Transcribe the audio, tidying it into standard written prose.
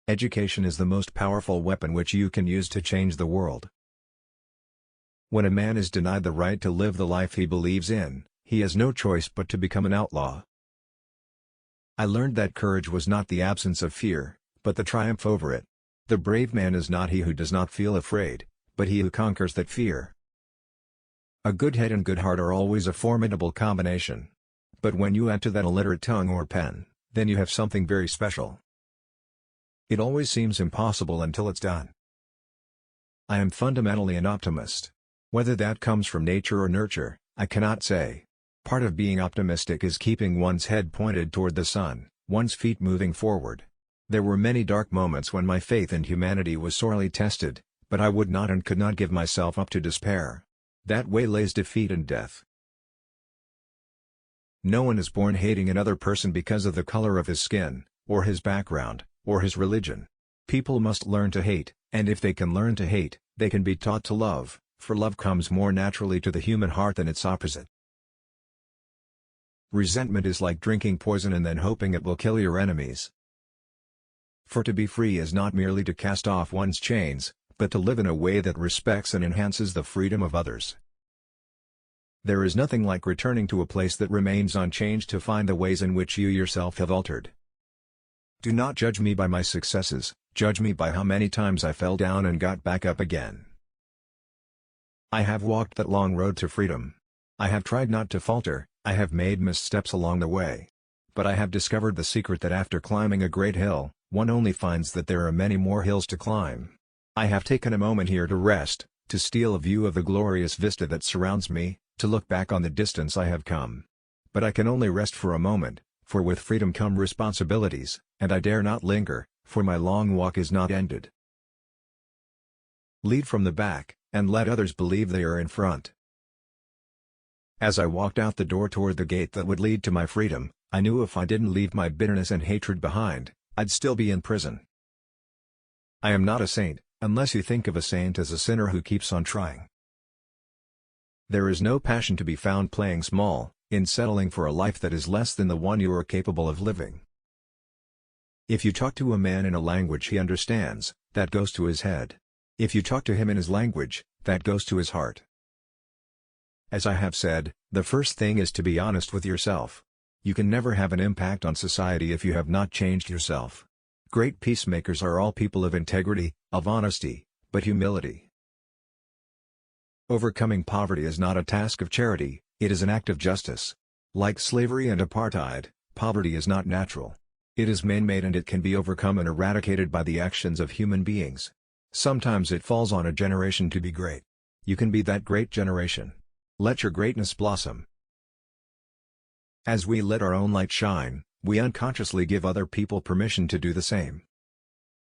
Education is the most powerful weapon which you can use to change the world. When a man is denied the right to live the life he believes in, he has no choice but to become an outlaw. I learned that courage was not the absence of fear, but the triumph over it. The brave man is not he who does not feel afraid, but he who conquers that fear. A good head and good heart are always a formidable combination. But when you add to that a literate tongue or pen, then you have something very special. It always seems impossible until it's done. I am fundamentally an optimist. Whether that comes from nature or nurture, I cannot say. Part of being optimistic is keeping one's head pointed toward the sun, one's feet moving forward. There were many dark moments when my faith in humanity was sorely tested, but I would not and could not give myself up to despair. That way lays defeat and death. No one is born hating another person because of the color of his skin, or his background, or his religion. People must learn to hate, and if they can learn to hate, they can be taught to love, for love comes more naturally to the human heart than its opposite. Resentment is like drinking poison and then hoping it will kill your enemies. For to be free is not merely to cast off one's chains, but to live in a way that respects and enhances the freedom of others. There is nothing like returning to a place that remains unchanged to find the ways in which you yourself have altered. Do not judge me by my successes, judge me by how many times I fell down and got back up again. I have walked that long road to freedom. I have tried not to falter, I have made missteps along the way. But I have discovered the secret that after climbing a great hill, one only finds that there are many more hills to climb. I have taken a moment here to rest, to steal a view of the glorious vista that surrounds me, to look back on the distance I have come. But I can only rest for a moment, for with freedom come responsibilities, and I dare not linger, for my long walk is not ended. Lead from the back, and let others believe they are in front. As I walked out the door toward the gate that would lead to my freedom, I knew if I didn't leave my bitterness and hatred behind, I'd still be in prison. I am not a saint, unless you think of a saint as a sinner who keeps on trying. There is no passion to be found playing small, in settling for a life that is less than the one you are capable of living. If you talk to a man in a language he understands, that goes to his head. If you talk to him in his language, that goes to his heart. As I have said, the first thing is to be honest with yourself. You can never have an impact on society if you have not changed yourself. Great peacemakers are all people of integrity, of honesty, but humility. Overcoming poverty is not a task of charity, it is an act of justice. Like slavery and apartheid, poverty is not natural. It is man-made and it can be overcome and eradicated by the actions of human beings. Sometimes it falls on a generation to be great. You can be that great generation. Let your greatness blossom. As we let our own light shine, we unconsciously give other people permission to do the same.